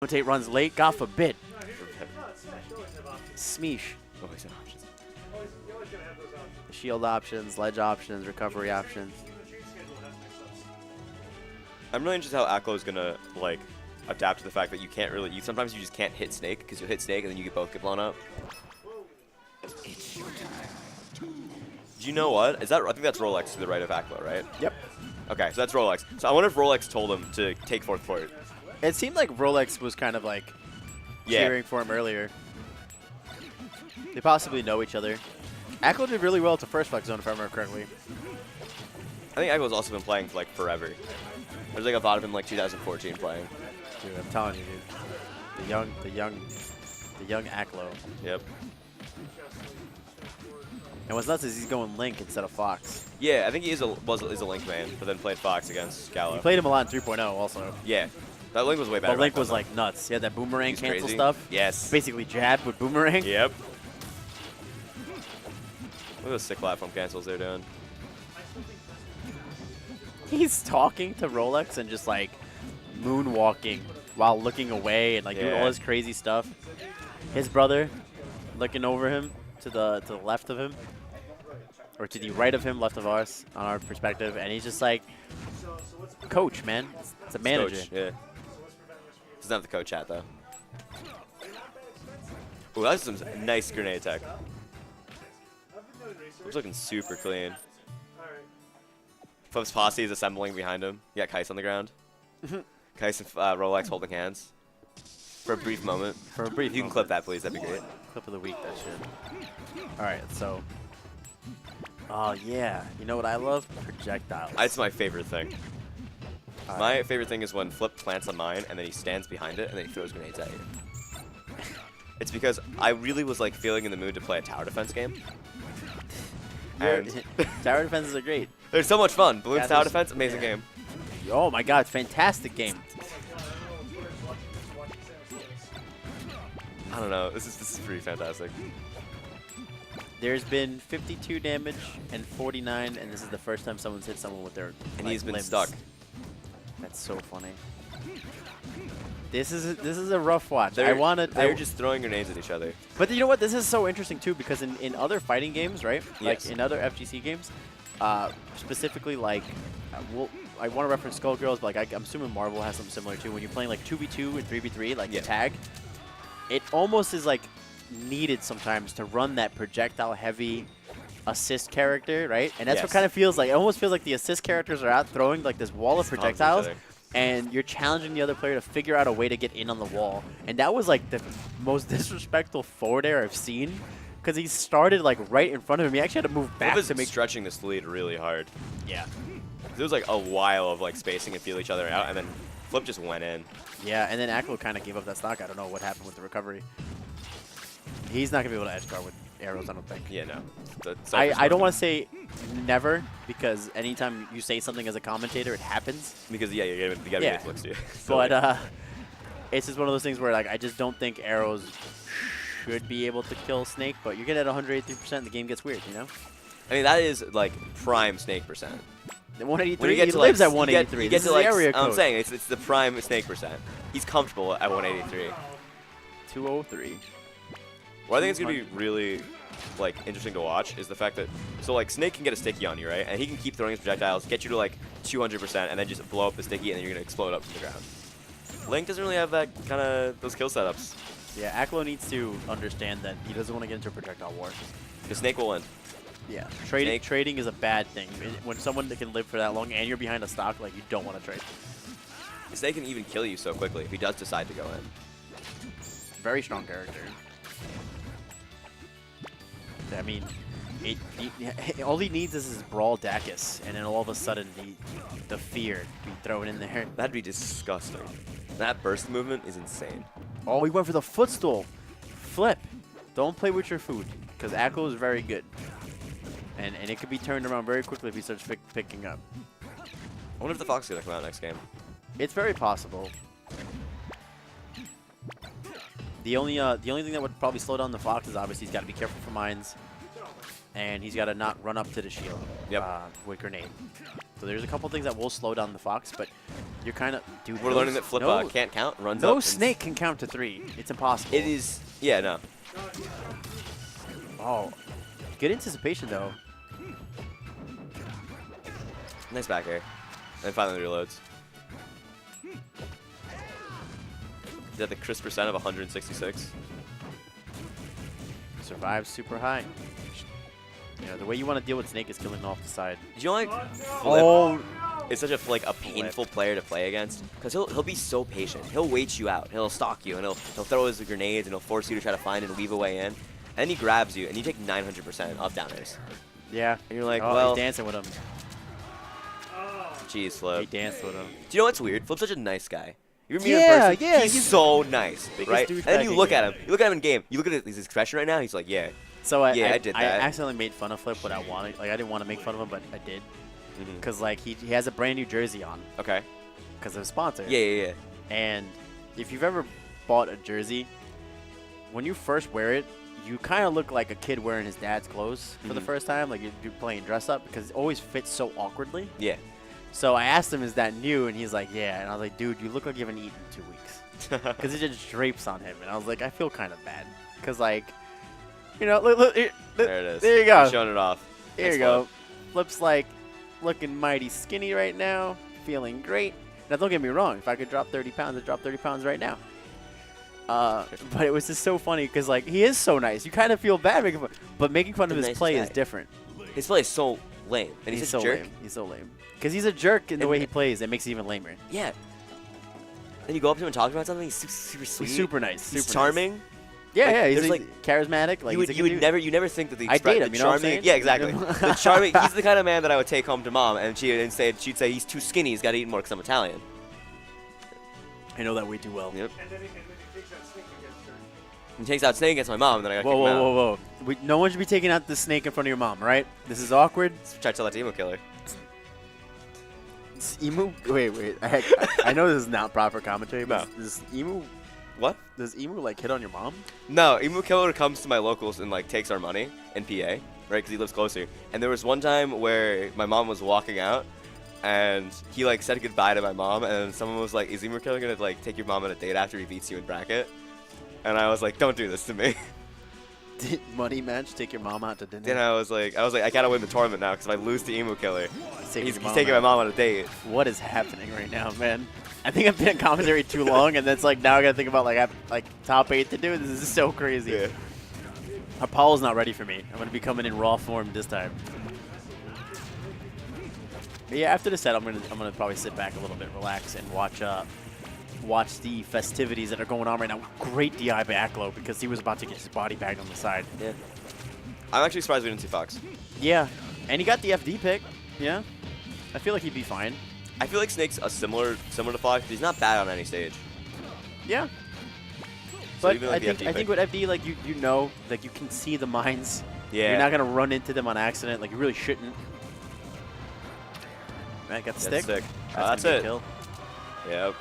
Rotate runs late, God forbid. Smeesh. Always have options. Shield options, ledge options, recovery options. I'm really interested how Aklo is gonna like adapt to the fact that you can't really. Sometimes you just can't hit Snake because you'll hit Snake and then you both get blown up. Do you know what? Is that? I think that's Rolex to the right of Aklo, right? Yep. Okay, so that's Rolex. So I wonder if Rolex told him to take fourth court. It seemed like Rolex was kind of like cheering for him earlier. They possibly know each other. Aklo did really well at the first flex zone, if I remember correctly. I think Aklo's also been playing for like forever. There's like a lot of him like 2014 playing. Dude, I'm telling you, dude. The young Aklo. Yep. And what's nuts is he's going Link instead of Fox. Yeah, I think he is a Link man, but then played Fox against Gallo. He played him a lot in 3.0 also. Yeah. That Link was way better. But Link was like nuts. He had that boomerang cancel crazy. stuff. Yes. Basically jab with boomerang. Yep. Look at those sick platform cancels they're doing. He's talking to Rolex and just like moonwalking while looking away and like doing all this crazy stuff. His brother looking over him to the left of him, or to the right of him, left of us on our perspective, and he's just like, coach, man. It's a manager. Coach, yeah. Doesn't have the coach hat though. Ooh, that's some nice grenade tech. Looks looking super clean. Flipp's posse is assembling behind him. You got Kais on the ground. Kais and Rolex holding hands. For a brief moment. For a brief You can clip that, please. That'd be great. Clip of the week, that shit. Alright, so. Oh, yeah. You know what I love? Projectiles. That's my favorite thing. My favorite thing is when Flipp plants a mine and then he stands behind it and then he throws grenades at you. It's because I really was like feeling in the mood to play a tower defense game. And tower defenses are great. They're so much fun. Balloons tower defense, amazing game. Oh my god, fantastic game. I don't know. This is pretty fantastic. There's been 52 damage and 49, and this is the first time someone's hit someone with their And he's been limbs. stuck. That's so funny. This is a rough watch. They're just throwing grenades at each other. But you know what? This is so interesting too, because in other fighting games, right? Yes. Like in other FGC games, specifically like, I want to reference Skullgirls, but like I'm assuming Marvel has something similar too. When you're playing like 2v2 and 3v3, like the tag, it almost is like needed sometimes to run that projectile heavy assist character, right? And that's what kind of feels like. It almost feels like the assist characters are out throwing like this wall of projectiles, and you're challenging the other player to figure out a way to get in on the wall. And that was like the most disrespectful forward air I've seen, because he started like right in front of him. He actually had to move back to make stretching this lead really hard. Yeah. There was like a while of like spacing and feel each other out, and then Flipp just went in. Yeah, and then Aklo kind of gave up that stock. I don't know what happened with the recovery. He's not going to be able to edge guard with arrows, I don't think. Yeah, no. I don't want to say never, because anytime you say something as a commentator, it happens. Because, yeah, you got to get flips, too. But it's just one of those things where like I just don't think arrows should be able to kill Snake, but you get at 183%, the game gets weird, you know? I mean, that is like prime Snake percent. 183, he lives at 183. You get this to like, area code. I'm saying, it's the prime Snake percent. He's comfortable at 183. 203. What I think it's going to be really like interesting to watch is the fact that, so like Snake can get a sticky on you, right? And he can keep throwing his projectiles, get you to like 200%, and then just blow up the sticky, and then you're going to explode up from the ground. Link doesn't really have that kind of, those kill setups. Yeah, Aklo needs to understand that he doesn't want to get into a projectile war. Because Snake will win. Yeah, trading is a bad thing. When someone that can live for that long and you're behind a stock, like you don't want to trade. Snake can even kill you so quickly if he does decide to go in. Very strong character. I mean, all he needs is his Brawl Dacus, and then all of a sudden the fear be thrown in there. That'd be disgusting. That burst movement is insane. Oh, he went for the footstool. Flipp. Don't play with your food, because Aklo is very good. And it could be turned around very quickly if he starts picking up. I wonder if the Fox is going to come out next game. It's very possible. The only thing that would probably slow down the Fox is obviously he's got to be careful for mines, and he's got to not run up to the shield with grenade. So there's a couple things that will slow down the Fox, but You're kind of, dude. We're learning that Flipp no, can't count, runs no up. snake can count to 3. It's impossible. It is, yeah, no. Oh, good anticipation though. Nice back air. And finally reloads. He's at the crisp percent of 166. Survives super high. You know, the way you want to deal with Snake is killing off the side. Do you know, like, Flipp Oh, is such a painful player to play against? Because he'll be so patient. He'll wait you out. He'll stalk you, and he'll throw his grenades, and he'll force you to try to find and weave a way in. And then he grabs you, and you take 900% up down airs. yeah. And you're like, oh, well, he's dancing with him. jeez, He Flipp. danced with him. Do you know what's weird? Flipp's such a nice guy. You meet him Yeah, in person, yeah, he's he's so nice, biggest right? And douchebag then you in look at gaming. him. You look at him in game. You look at his expression right now. He's like, yeah. So I did that. I accidentally made fun of Flipp, but I wanted. Like I didn't want to make fun of him, but I did. Because like he has a brand new jersey on. Okay. Because of a sponsor. Yeah. And if you've ever bought a jersey, when you first wear it, you kind of look like a kid wearing his dad's clothes for the first time. Like you're playing dress up because it always fits so awkwardly. Yeah. So I asked him, is that new? And he's like, yeah. And I was like, dude, you look like you haven't eaten in 2 weeks. Because it just drapes on him. And I was like, I feel kind of bad. Because, like, you know, look, There it is. There you go. He's showing it off. There Nice you go. Flipp. Flipp's like looking mighty skinny right now, feeling great. Now, don't get me wrong. If I could drop 30 pounds, I'd drop 30 pounds right now. But it was just so funny because, like, he is so nice. You kind of feel bad making fun. But making fun of He's a his nice play guy. is different. His play is so lame. And he's so a jerk. lame. He's so lame. Because he's a jerk in the And- way he plays. It makes it even lamer. Yeah. Then you go up to him and talk about something. He's super sweet. He's super nice. He's super charming. Nice. Yeah, Like, yeah. He's there's, like charismatic. Like you would never think that the I'd date him, the you know what I'm charming. saying? Yeah, exactly. The charming. He's the kind of man that I would take home to mom, and she'd say he's too skinny. He's got to eat more because I'm Italian. I know that way too well. Yep. And then he takes that snake against her. He takes out Snake against my mom, and then I got to Whoa, kick him whoa, out. whoa, whoa. No one should be taking out the snake in front of your mom, right? This is awkward. Try to tell that to Emo Killer. It's Emu. Wait. I know this is not proper commentary, but does Emu like hit on your mom? No, Emo Killer comes to my locals and like takes our money in PA, right? Because he lives closer. And there was one time where my mom was walking out, and he like said goodbye to my mom, and someone was like, "Is Emo Killer gonna like take your mom on a date after he beats you in bracket?" And I was like, "Don't do this to me." Did money match take your mom out to dinner? Then I was like, I gotta win the tournament now because if I lose to Emo Killer, He's he's taking my mom on a date. What is happening right now, man? I think I've been in commentary too long, and that's like now I gotta think about like top 8 to do. This is so crazy. Yeah. Apollo's not ready for me. I'm gonna be coming in raw form this time. But yeah, after the set, I'm gonna probably sit back a little bit, relax, and watch the festivities that are going on right now. Great DI by Aklo because he was about to get his body bagged on the side. Yeah. I'm actually surprised we didn't see Fox. Yeah, and he got the FD pick. Yeah, I feel like he'd be fine. I feel like Snake's a similar to Fox, but he's not bad on any stage. Yeah. So But even I like the think FD I think pick. with FD, like you know, like you can see the minds. Yeah. You're not gonna run into them on accident. Like you really shouldn't. Matt got the stick. Sick. That's That's gonna be a it. kill. Yep.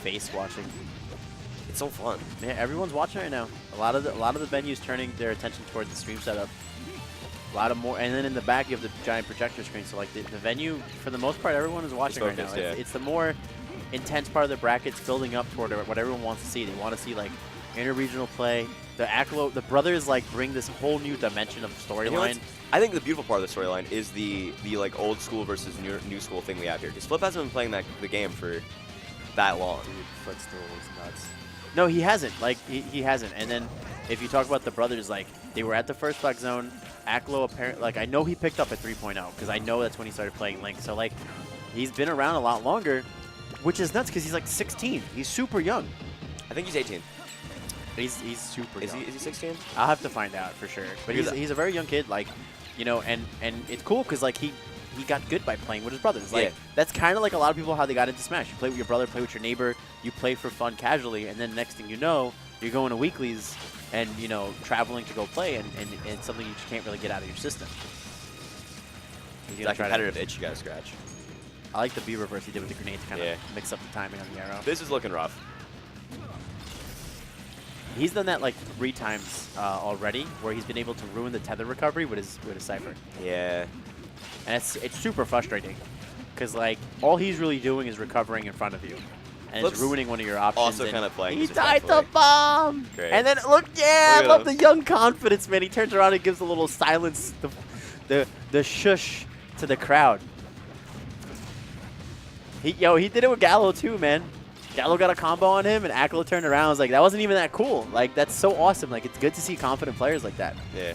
Face watching. It's so fun. Yeah, everyone's watching right now. A lot of the venues turning their attention towards the stream setup. A lot of more, and then in the back you have the giant projector screen. So like the venue, for the most part, everyone is watching right now. focused, yeah. It's the more intense part of the brackets, building up toward what everyone wants to see. They want to see like inter-regional play. The Aklo, the brothers like bring this whole new dimension of You know storyline. what's- I think the beautiful part of the storyline is the like old school versus new school thing we have here. Because Flipp hasn't been playing the game for that long. Dude, footstool is nuts. No, he hasn't. Like he hasn't. And then if you talk about the brothers, like they were at the first flag zone. Aklo apparently, like I know he picked up at 3.0 because I know that's when he started playing Link. So like he's been around a lot longer, which is nuts because he's like 16. He's super young. I think he's 18. He's super Is young. he 16? I'll have to find out for sure. But Because he's a very young kid, like, you know, and it's cool because like he got good by playing with his brothers. Like Yeah. that's kind of like a lot of people how they got into Smash. You play with your brother, play with your neighbor, you play for fun casually, and then next thing you know, you're going to weeklies and you know traveling to go play, and it's something you just can't really get out of your system. He's It's gonna that try to- competitive itch you gotta scratch. I like the B reverse he did with the grenade to kind of Yeah. mix up the timing on the arrow. This is looking rough. He's done that like 3 times already, where he's been able to ruin the tether recovery with his Cypher. Yeah. And it's super frustrating. Because, like, all he's really doing is recovering in front of you. And Flipp's it's ruining one of your options. also and kind of playing he died the disrespectfully. bomb! Great. And then, look, yeah, Look I at love him. the young confidence, man. He turns around and gives a little silence, the shush to the crowd. He did it with Gallo, too, man. Gallo got a combo on him, and Aklo turned around and was like, that wasn't even that cool. Like, that's so awesome. Like, it's good to see confident players like that. Yeah.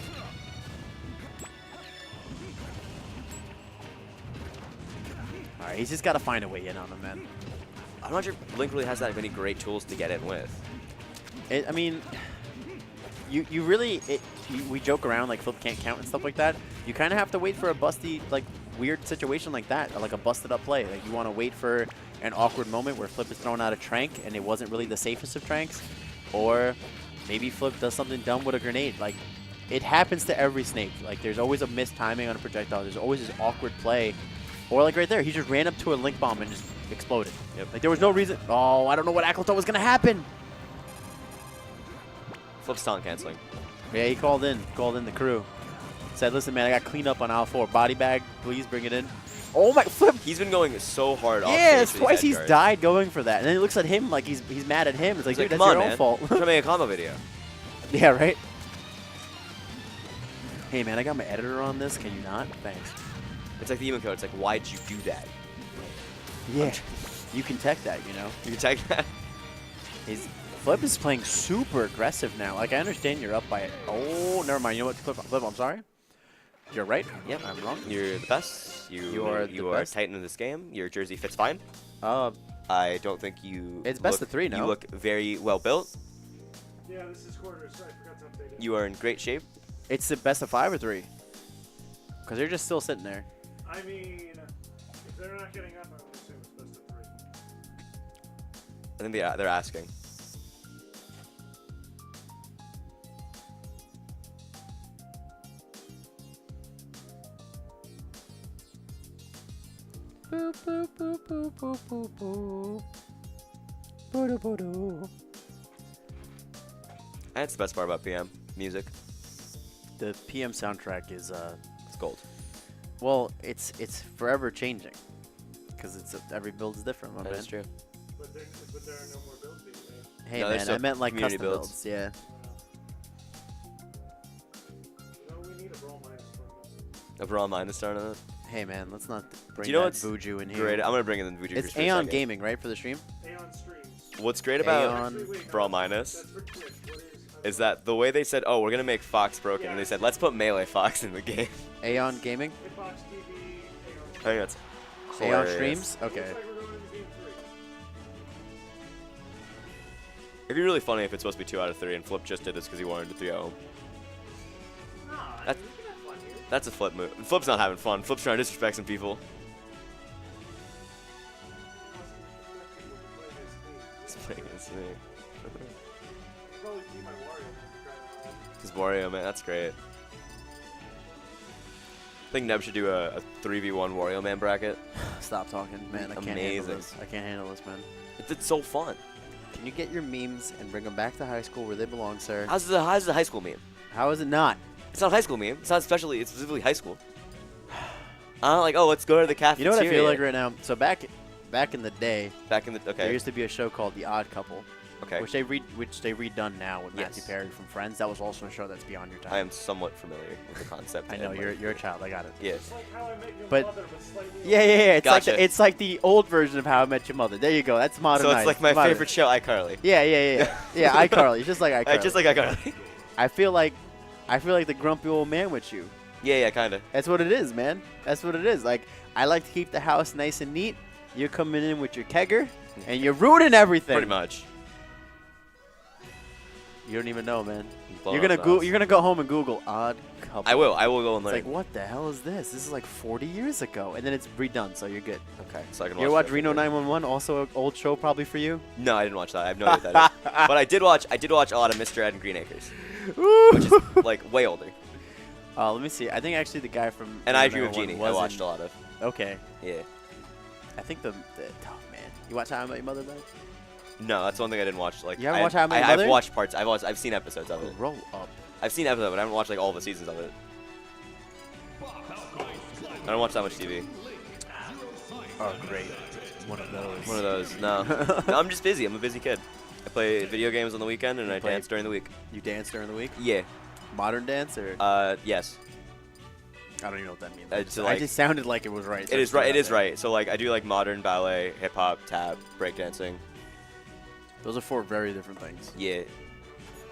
All right, he's just got to find a way in on him, man. I'm not sure if Link really has that many great tools to get in with. I mean, we joke around like Flipp can't count and stuff like that. You kind of have to wait for a busty, like, weird situation like that, or like a busted up play. Like, you want to wait for an awkward moment where Flipp is throwing out a trank and it wasn't really the safest of tranks, or maybe Flipp does something dumb with a grenade. Like, it happens to every Snake. Like, there's always a missed timing on a projectile. There's always this awkward play. Or like right there, he just ran up to a Link bomb and just exploded. Yep. Like, there was no reason. Oh, I don't know what Aklo thought was going to happen. Flipp's taunt canceling. Yeah, he called in the crew. Said, listen, man, I got clean up on aisle 4. Body bag, please bring it in. Oh, my, Flipp. He's been going so hard off Yeah, stage it's with twice these he's edge guards. died going for that. And then he looks at him like he's mad at him. It's like, He's dude, like, that's come on, your man. own fault. I'm trying to make a combo video. Yeah, right? Hey, man, I got my editor on this. Can you not? Thanks. It's like the emo code. It's like, why'd you do that? Yeah. You can tech that, you know? You can tag that. Flipp is playing super aggressive now. Like, I understand you're up by it. Oh, never mind. You know what, Flipp, I'm sorry. You're right. Yep. I'm wrong. You're the best. You are are best. Titan in this game. Your jersey fits fine. Uh, I don't think you. It's best look, of 3, no? You look very well built. Yeah, this is quarters. I forgot to update it. You are in great shape. it's the best of 5 or 3? Because they're just still sitting there. I mean, if they're not getting up, I would assume it's best of 3. I think they're asking. Boop, boop, boop, boop, boop, boop, boop. Boo-doo, boo-doo. That's the best part about PM music. The PM soundtrack is It's gold. well, it's forever changing because every build is different, my That man. is true. But there are no more builds being made. Hey No, there's man, still I meant like community custom builds. builds. Yeah. No, we need a brawl minus for A Brawl Minus starting on it. Hey man, let's not bring you know that what's Buju in here. Great. I'm gonna bring in the Vuju It's for a AON second. Gaming, right, for the stream? Aeon streams. What's great about Aeon Actually, wait, no, Brawl Minus That's for Twitch. What is that the way they said, oh, we're gonna make Fox broken, and they said, let's put Melee Fox in the game. AON Gaming? Hitbox TV, Aeon. I think that's AON hilarious. streams? Okay. Looks like we're going into game 3. It'd be really funny if it's supposed to be 2 out of 3, and Flipp just did this because he wanted to 3-0. Nah, I That's- mean, we can have fun here. That's a Flipp move. Flipp's not having fun. Flipp's trying to disrespect some people. It's playing against me. Probably keep my Wario for crying out loud. His Wario, man, that's great. I think Neb should do a 3v1 Wario Man bracket. Stop talking, man. I can't handle Amazing. this. I can't handle this, man. It's so fun. Can you get your memes and bring them back to high school where they belong, sir? How's the high school meme? How is it not? It's not a high school meme. It's not especially. It's specifically high school. Like, oh, let's go to the cafeteria. You know what I feel like right now? So back in the day, Back in the there okay. used to be a show called The Odd Couple, Okay. which they redone now with Matthew Yes. Perry from Friends. That was also a show that's beyond your time. I am somewhat familiar with the concept. I know and, you're like, a child. I got it. Yes. It's like How I Met Your But- Mother, but slightly Yeah. It's Gotcha. it's like the old version of How I Met Your Mother. There you go. That's modern. So it's like my favorite show, iCarly. Yeah. Yeah, iCarly. Just like iCarly. Just like iCarly. I feel like the grumpy old man with you. yeah, kind of. That's what it is, man. That's what it is. Like, I like to keep the house nice and neat. You're coming in with your kegger, and you're ruining everything. Pretty much. You don't even know, man. Blowing You're up the house. gonna go home and Google Odd Couple. I will go and It's learn. like, what the hell is this? This is like 40 years ago, and then it's redone, so you're good. Okay, so I can You ever watch that Reno later. 911? Also an old show, probably for you. No, I didn't watch that. I have no idea what that is. But I did watch a lot of Mr. Ed and Green Acres, which is like way older. Let me see. I think actually the guy from And Reno I Dream of 911 Genie. I was watched in- a lot of. Okay. Yeah. I think oh man, you watch How I Met Your Mother though? No, that's one thing I didn't watch. Like You haven't watched How I Met Your I've Mother? watched parts. I've seen episodes of it. Grow up. I've seen episodes, but I haven't watched like all the seasons of it. I don't watch that much TV. Oh, great. One of those. One of those. No. No, I'm just busy. I'm a busy kid. I play video games on the weekend and I dance during the week. You dance during the week? Yeah. Modern dance or? Yes. I don't even know what that means. Like, I just sounded like it was right. It is right. It is right. So like I do like modern ballet, hip hop, tap, breakdancing. Those are 4 very different things. Yeah.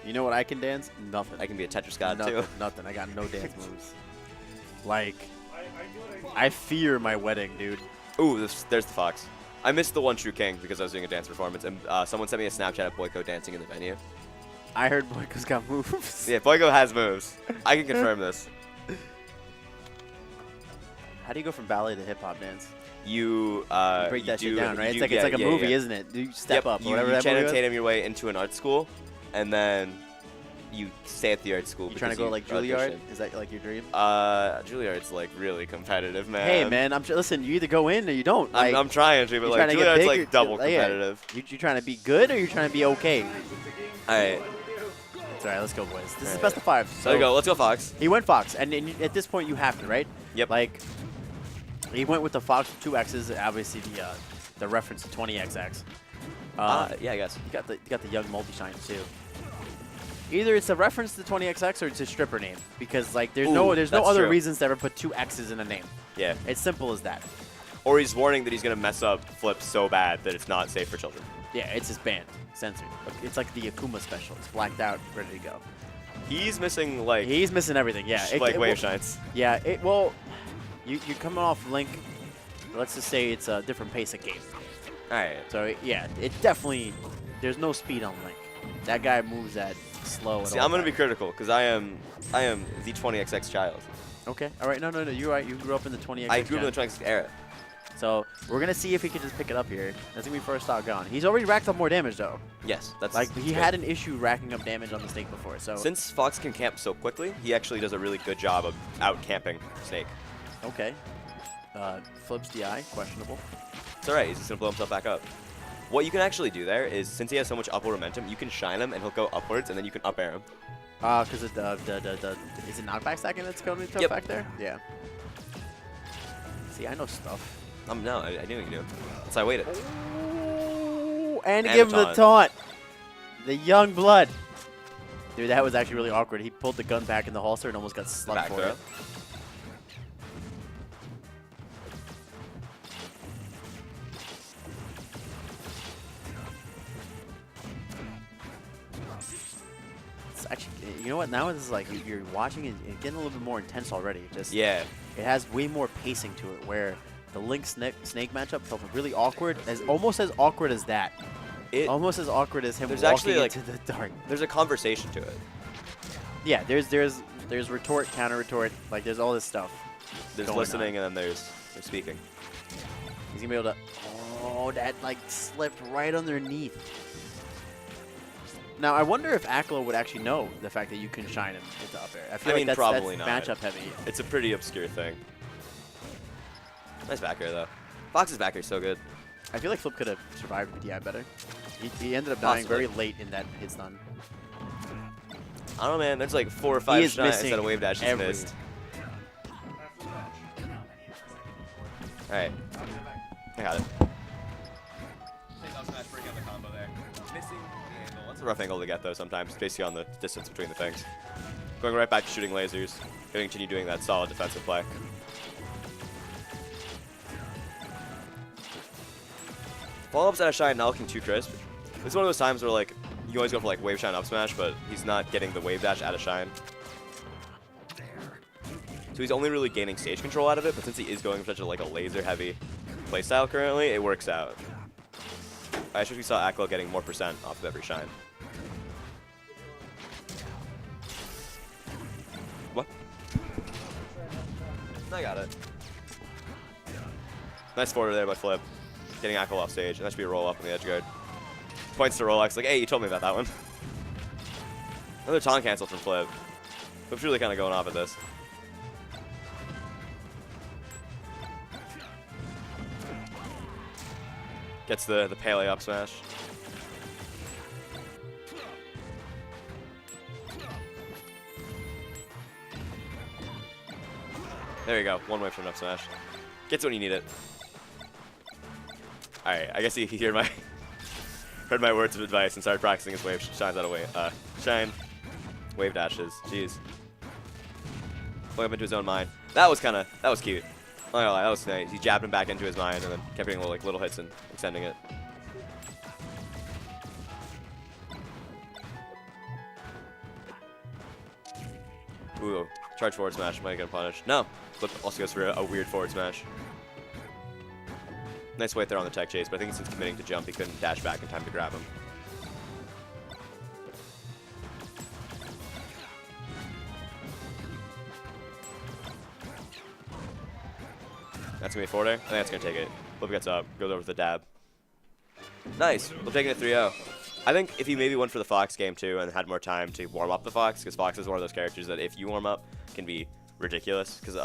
You know what I can dance? Nothing. I can be a Tetris god nothing, too. Nothing. I got no dance moves. Like, I do what I fear my wedding, dude. Ooh, there's the fox. I missed the One True King because I was doing a dance performance, and someone sent me a Snapchat of Boyko dancing in the venue. I heard Boyko's got moves. Yeah, Boyko has moves. I can confirm this. How do you go from ballet to hip hop dance? You break that you shit do, down, you right? do- It's like yeah, it's like a yeah, movie, yeah. isn't it? You step Yep, up, you, whatever you that movie Channing was. Tatum your way into an art school, and then you stay at the art school. You trying to because go like Juilliard? audition. Is that like your dream? Juilliard's like really competitive, man. Hey, man, listen. You either go in or you don't. Like, I'm trying to, but you like trying to get Juilliard's big like or- double yeah. competitive. You trying to be good or you trying to be okay? All right, That's all right. Let's go, boys. This is Alright. best of 5. So there you go. Let's go, Fox. He went Fox, and at this point you have to, right? Yep. Like, he went with the Fox with 2 X's. Obviously, the reference to 20XX. Yeah, I guess. You got the young multi-shine too. Either it's a reference to 20XX or it's a stripper name, because like there's no that's other true. reasons to ever put 2 X's in a name. Yeah. It's simple as that. Or he's warning that he's gonna mess up Flipp so bad that it's not safe for children. Yeah, it's just banned, censored. It's like the Akuma special. It's blacked out, ready to go. He's missing like He's missing everything. Yeah, wave well, shines. yeah. Well, you're coming off Link. Let's just say it's a different pace of game. All right. So yeah, it definitely there's no speed on Link. That guy moves at slow. At See, all I'm gonna be times. critical because I am the 20XX child. Okay. All right. No. You're right. You grew up in the 20XX. I grew up in the gen. 20XX era. So we're gonna see if he can just pick it up here. That's gonna be first stock gone. He's already racked up more damage though. Yes, that's Like that's he good. had an issue racking up damage on the Snake before. So Since Fox can camp so quickly, he actually does a really good job of out camping Snake. okay. Flips DI, questionable. It's all right. He's just gonna blow himself back up. What you can actually do there is, since he has so much upward momentum, you can shine him and he'll go upwards, and then you can up air him. Because of the is it knockback stacking that's coming into Yep. effect there? Yeah. See, I know stuff. No, I knew you knew. So I waited. Ooh, and And give the him the taunt. The young blood. Dude, that was actually really awkward. He pulled the gun back in the holster and almost got slugged Back for throw. it. It's actually, you know what? Now it's like you're watching it, it's getting a little bit more intense already. Just Yeah. it has way more pacing to it. Where the Link Snake matchup felt really awkward, almost as awkward as that. Almost as awkward as him There's walking actually, like- into the dark. There's a conversation to it. Yeah, there's retort, counter retort, like there's all this stuff. There's going listening and then there's speaking. He's gonna be able to. Oh, that like slipped right underneath. Now I wonder if Aklo would actually know the fact that you can shine him into up air. I feel I like mean, that's probably not. matchup heavy. It's a pretty obscure thing. Nice back air though. Fox's back air is so good. I feel like Flipp could have survived with DI better. He ended up dying Possibly. very late in that hit stun. I don't know, man. There's like 4 or 5 is shots missing instead of wave dash he's every- missed. All right. I got it. That's a rough angle to get though sometimes, basically on the distance between the things. Going right back to shooting lasers. Going to continue doing that solid defensive play. Follow-ups out of shine, not looking too crisp. This is one of those times where like you always go for like wave shine up smash, but he's not getting the wave dash out of shine. So he's only really gaining stage control out of it, but since he is going for such a like a laser heavy playstyle currently, it works out. I actually saw Aklo getting more percent off of every shine. What? I got it. Nice forward there by Flipp. Getting Aklo off stage, and that should be a roll up on the edge guard. Points to Rolex, like, hey, you told me about that one. Another taunt cancel from Flipp. Flipp's really kind of going off at this. Gets the Pele up smash. There you go. One way from up smash. Gets when you need it. Alright, I guess he heard my words of advice and started practicing his wave. Shines out of wave. Shine. Wave dashes. Jeez. Pulling up into his own mind. That was cute. Oh, that was nice. He jabbed him back into his mind and then kept getting little hits and extending it. Ooh, charge forward smash. Might get punished. No. Flipp also goes for a weird forward smash. Nice weight there on the tech chase, but I think since committing to jump, he couldn't dash back in time to grab him. That's going to be a forward air. I think that's going to take it. Flipp gets up, goes over with the dab. Nice. We're taking it 3-0. I think if he maybe went for the Fox game too and had more time to warm up the Fox, because Fox is one of those characters that if you warm up can be ridiculous, because